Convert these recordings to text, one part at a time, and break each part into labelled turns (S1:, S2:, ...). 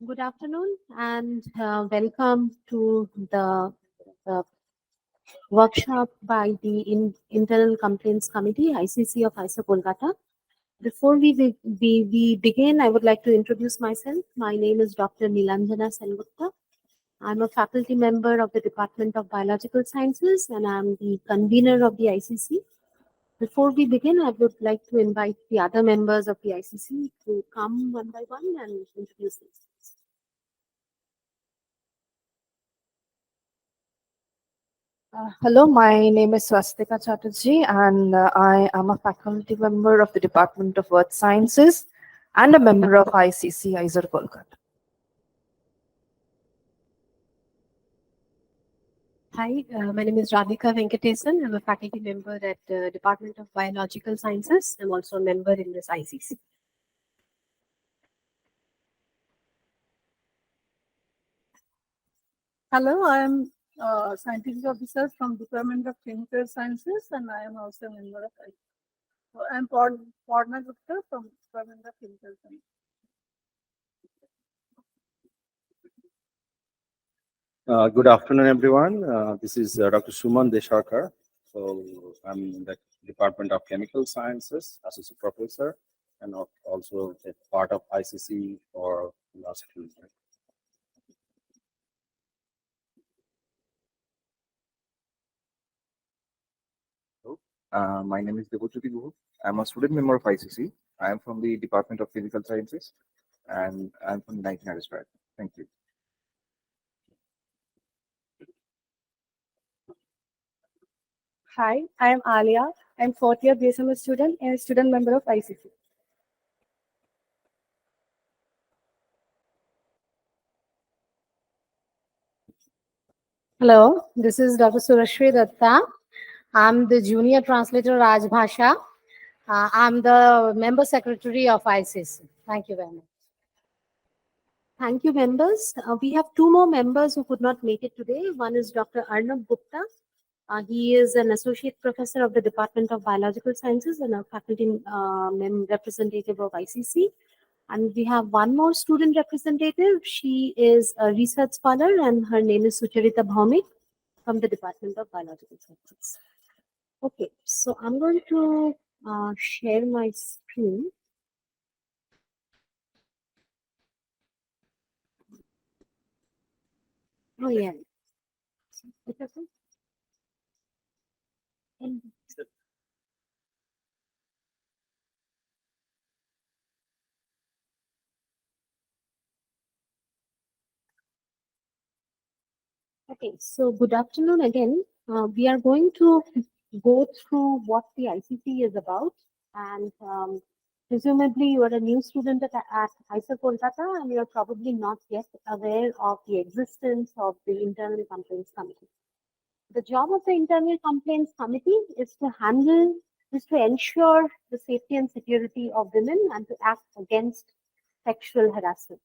S1: Good afternoon and welcome to the uh, workshop by the Internal Complaints Committee, ICC of ISA Kolkata. Before we begin, I would like to introduce myself. My name is Dr. Nilanjana Sengupta. I'm a faculty member of the Department of Biological Sciences and I'm the convener of the ICC. Before we begin, I would like to invite the other members of the ICC to come one by one and introduce themselves.
S2: Hello, my name is Swastika Chatterjee, and I am a faculty member of the Department of Earth Sciences and a member of ICC ISER Kolkata.
S3: Hi, my name is Radhika Venkatesan. I'm a faculty member at the Department of Biological Sciences. I'm also a member in this ICC.
S4: Hello, I am a scientific officer from Department of Chemical Sciences and I am also a member of IT. So I am Padma Gupta from Department of Chemical Sciences.
S5: Good afternoon, everyone. This is Dr. Suman Desharkar. So I'm in the Department of Chemical Sciences, Associate Professor, and also a part of ICC for last 2 years.
S6: My name is Debojyoti Guha. I'm a student member of ICC. I am from the Department of Physical Sciences and I'm from 1995. Thank you.
S4: Hi, I am Alia. I am fourth year BSMS student and a student member of ICC.
S1: Hello, this is Dr. Surashri Datta. I'm the junior translator Raj Bhasha. I'm the member secretary of ICC. Thank you very much. Thank you, members. We have two more members who could not make it today. One is Dr. Arnab Gupta. He is an associate professor of the Department of Biological Sciences and a faculty representative of ICC. And we have one more student representative. She is a research scholar and her name is Sucharita Bhaumik from the Department of Biological Sciences. Okay, so I'm going to share my screen. Oh, yeah. Okay, so good afternoon again. We are going to go through what the ICC is about, and presumably you are a new student at ISA Kolkata, and you are probably not yet aware of the existence of the Internal Complaints Committee. The job of the Internal Complaints Committee is to ensure the safety and security of women and to act against sexual harassment.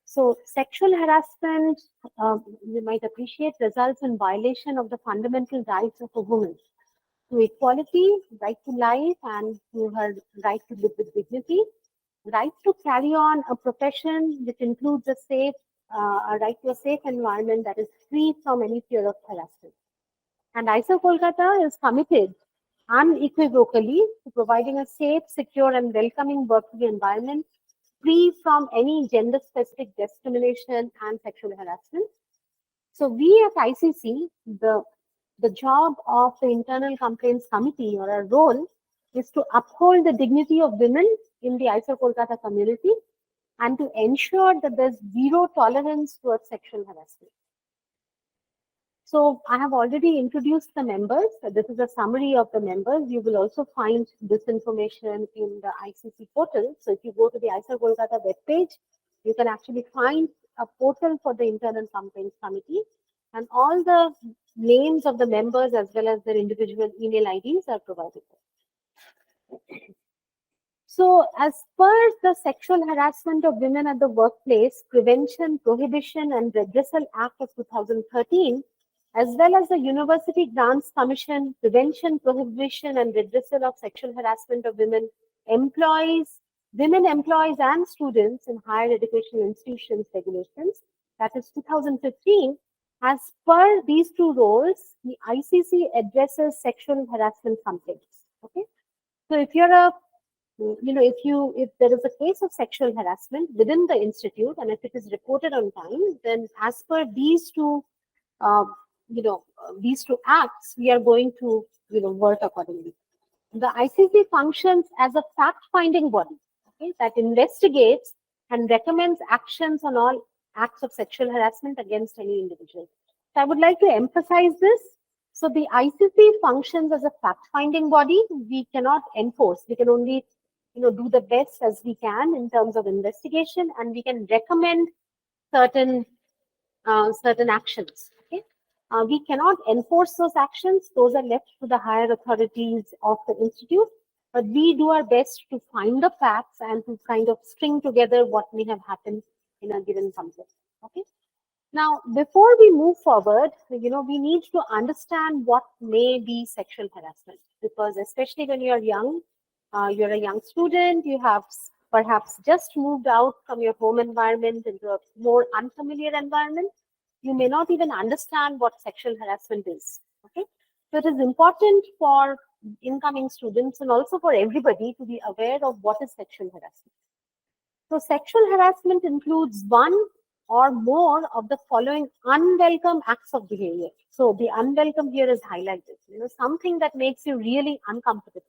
S1: So sexual harassment, you might appreciate, results in violation of the fundamental rights of a woman to equality, right to life, and to her right to live with dignity, right to carry on a profession which includes a right to a safe environment that is free from any fear of harassment. And ISA Kolkata is committed unequivocally to providing a safe, secure, and welcoming working environment free from any gender-specific discrimination and sexual harassment. So we at ICC, the job of the Internal Complaints Committee or our role is to uphold the dignity of women in the ISA Kolkata community and to ensure that there's zero tolerance towards sexual harassment. So I have already introduced the members. This is a summary of the members. You will also find this information in the ICC portal. So if you go to the ISA Kolkata webpage, you can actually find a portal for the Internal Complaints Committee. And all the names of the members as well as their individual email IDs are provided. So as per the Sexual Harassment of Women at the Workplace Prevention, Prohibition and Redressal Act of 2013, as well as the University Grants Commission Prevention, Prohibition and Redressal of Sexual Harassment of Women, Employees, Women employees and students in higher education institutions regulations, that is 2015, as per these two roles, the ICC addresses sexual harassment complaints. Okay, so if you're a if there is a case of sexual harassment within the institute and if it is reported on time, then as per these two uh, these two acts, we are going to work accordingly. The ICC functions as a fact-finding body, okay, that investigates and recommends actions on all acts of sexual harassment against any individual. So I would like to emphasize this. So the ICC functions as a fact-finding body. We cannot enforce. We can only, do the best as we can in terms of investigation, and we can recommend certain certain actions. Okay, we cannot enforce those actions; those are left to the higher authorities of the institute. But we do our best to find the facts and to kind of string together what may have happened in a given complaint. Okay. Now, before we move forward, we need to understand what may be sexual harassment, because especially when you're a young student, you have perhaps just moved out from your home environment into a more unfamiliar environment. You may not even understand what sexual harassment is. Okay, so it is important for incoming students and also for everybody to be aware of what is sexual harassment. So sexual harassment includes one or more of the following unwelcome acts of behavior. So the unwelcome here is highlighted, something that makes you really uncomfortable,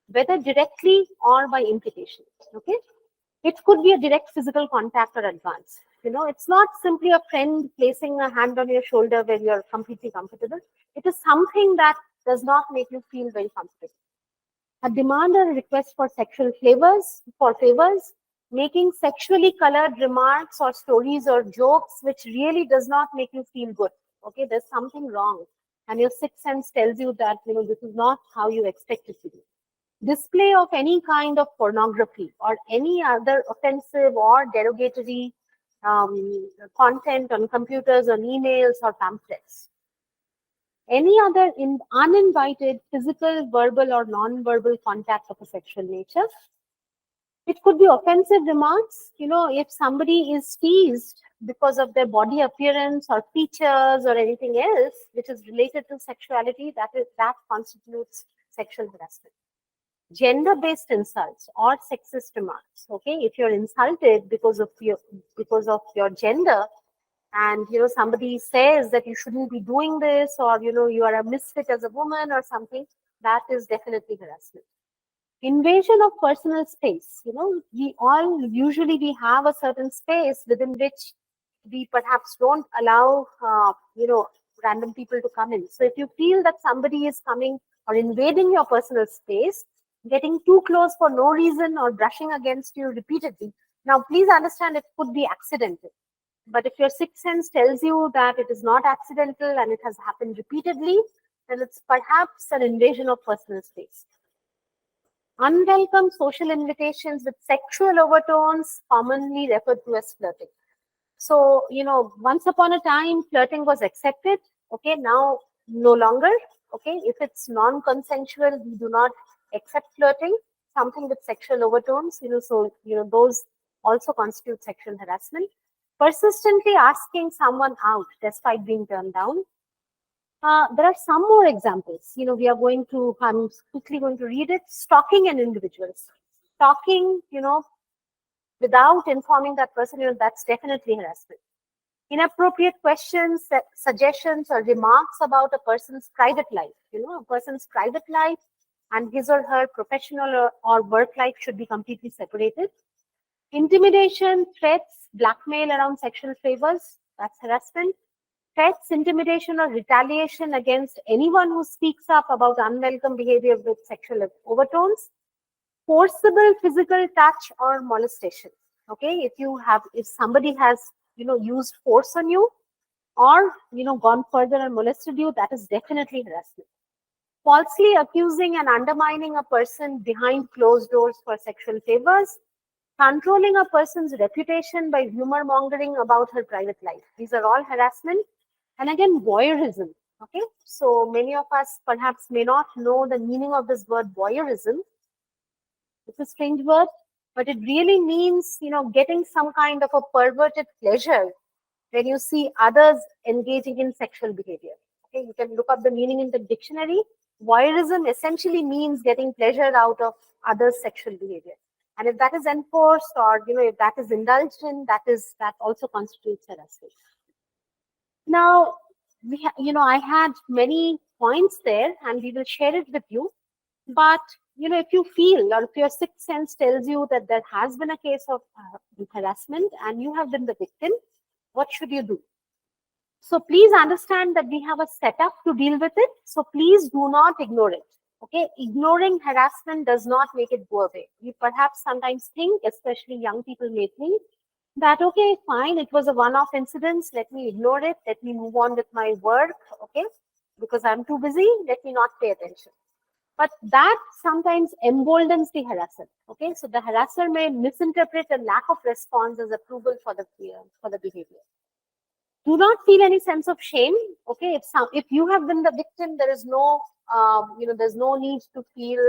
S1: whether directly or by implication. Okay, it could be a direct physical contact or advance. It's not simply a friend placing a hand on your shoulder where you're completely comfortable. It is something that does not make you feel very comfortable. A demand or request for sexual favors, making sexually colored remarks or stories or jokes which really does not make you feel good. Okay, there's something wrong, and your sixth sense tells you that this is not how you expect it to be. Display of any kind of pornography or any other offensive or derogatory content on computers, on emails or pamphlets. Any other uninvited physical, verbal or non-verbal contact of a sexual nature. It could be offensive remarks, if somebody is teased because of their body appearance or features or anything else which is related to sexuality, that constitutes sexual harassment. Gender-based insults or sexist remarks. Okay, if you're insulted because of your gender, and somebody says that you shouldn't be doing this, or you are a misfit as a woman or something, that is definitely harassment. Invasion of personal space. We all usually have a certain space within which we perhaps don't allow random people to come in. So if you feel that somebody is coming or invading your personal space, getting too close for no reason or brushing against you repeatedly, now please understand it could be accidental. But if your sixth sense tells you that it is not accidental and it has happened repeatedly, then it's perhaps an invasion of personal space. Unwelcome social invitations with sexual overtones, commonly referred to as flirting. So, once upon a time, flirting was accepted. Okay, now no longer. Okay, if it's non-consensual, we do not accept flirting. Something with sexual overtones, so those also constitute sexual harassment. Persistently asking someone out despite being turned down. There are some more examples. I'm quickly going to read it. Stalking an individual. Stalking, without informing that person, that's definitely harassment. Inappropriate questions, suggestions, or remarks about a person's private life. A person's private life and his or her professional or work life should be completely separated. Intimidation, threats, blackmail around sexual favors, that's harassment. Threats, intimidation, or retaliation against anyone who speaks up about unwelcome behavior with sexual overtones. Forcible physical touch or molestation. Okay, if somebody has used force on you or gone further and molested you, that is definitely harassment. Falsely accusing and undermining a person behind closed doors for sexual favors. Controlling a person's reputation by humor mongering about her private life. These are all harassment. And again, voyeurism. Okay, so many of us perhaps may not know the meaning of this word voyeurism. It's a strange word. but it really means, getting some kind of a perverted pleasure when you see others engaging in sexual behavior. Okay, you can look up the meaning in the dictionary. Voyeurism essentially means getting pleasure out of others' sexual behavior. And if that is enforced, or if that is indulged in, that also constitutes harassment. Now, I had many points there, and we will share it with you. But if you feel, or if your sixth sense tells you that there has been a case of harassment and you have been the victim, what should you do? So please understand that we have a setup to deal with it. So please do not ignore it. Okay, ignoring harassment does not make it go away. We perhaps sometimes think, especially young people may think, that okay, fine, it was a one-off incident, let me ignore it, let me move on with my work, okay, because I'm too busy, let me not pay attention. But that sometimes emboldens the harasser. Okay, so the harasser may misinterpret a lack of response as approval for the behavior. Do not feel any sense of shame. Okay, if you have been the victim, there is no there's no need to feel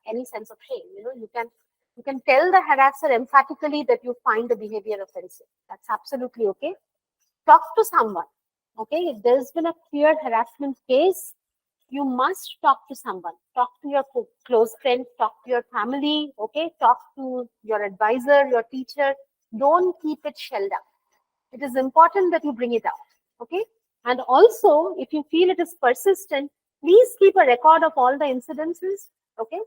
S1: any sense of shame. You can tell the harasser emphatically that you find the behavior offensive. That's absolutely okay. Talk to someone. Okay, if there's been a clear harassment case, you must talk to someone. Talk to your close friend, talk to your family, okay? Talk to your advisor, your teacher. Don't keep it shelled up. It is important that you bring it out, okay? And also, if you feel it is persistent, please keep a record of all the incidences, okay?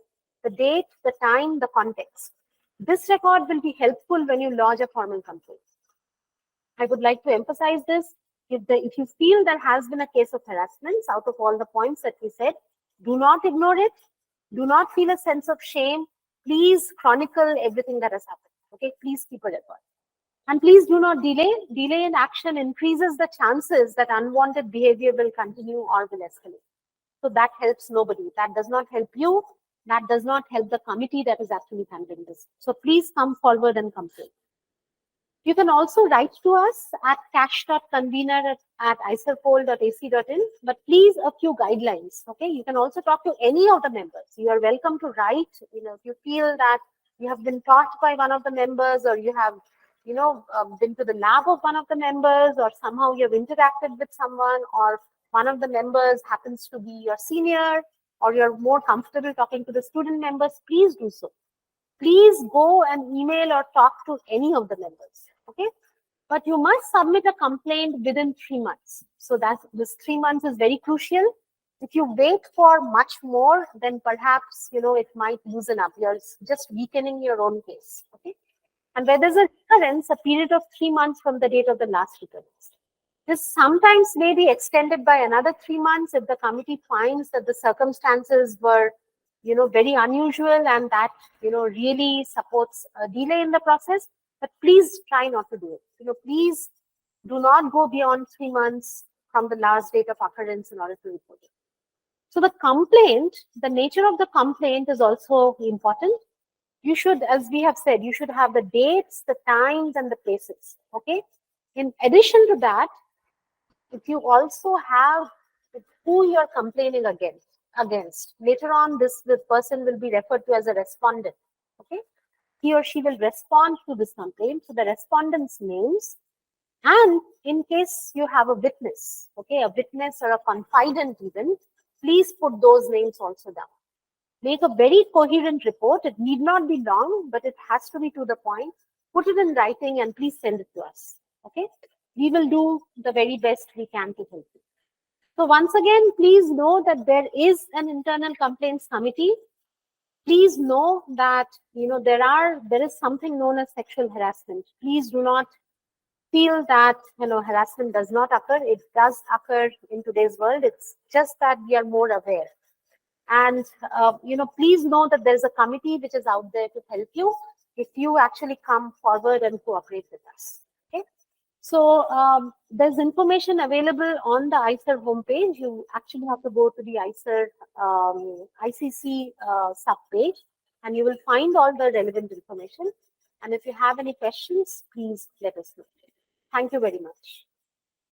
S1: The date, the time, the context. This record will be helpful when you lodge a formal complaint. I would like to emphasize this. If you feel there has been a case of harassment, out of all the points that we said, do not ignore it. Do not feel a sense of shame. Please chronicle everything that has happened. Okay, please keep a record. And please do not delay. Delay in action increases the chances that unwanted behavior will continue or will escalate. So that helps nobody. That does not help you. That does not help the committee that is actually handling this. So please come forward and complain. You can also write to us at cash.convener@iserpol.ac.in, but please a few guidelines. Okay, you can also talk to any of the members. You are welcome to write. If you feel that you have been taught by one of the members, or you have, been to the lab of one of the members, or somehow you have interacted with someone, or one of the members happens to be your senior, or you're more comfortable talking to the student members, please do so. Please go and email or talk to any of the members. Okay, but you must submit a complaint within 3 months. So that this 3 months is very crucial. If you wait for much more, then perhaps it might loosen up. You're just weakening your own case. Okay, and where there's a recurrence, a period of 3 months from the date of the last recurrence. This sometimes may be extended by another 3 months if the committee finds that the circumstances were very unusual, and that really supports a delay in the process. But please try not to do it. Please do not go beyond 3 months from the last date of occurrence in order to report it. So the complaint, the nature of the complaint is also important. You should, as we have said, you should have the dates, the times, and the places. Okay. In addition to that, if you also have who you're complaining against. Later on, the person will be referred to as a respondent. Okay, he or she will respond to this complaint. So the respondent's names, and in case you have a witness, okay, a witness or a confidant even, please put those names also down. Make a very coherent report. It need not be long, but it has to be to the point. Put it in writing and please send it to us. Okay, we will do the very best we can to help you. So once again, please know that there is an internal complaints committee. Please know that there is something known as sexual harassment. Please do not feel that harassment does not occur. It does occur in today's world. It's just that we are more aware. And please know that there's a committee which is out there to help you if you actually come forward and cooperate with us. Okay. So there's information available on the ICER homepage. You actually have to go to the ICER ICC sub-page, and you will find all the relevant information. And if you have any questions, please let us know. Thank you very much.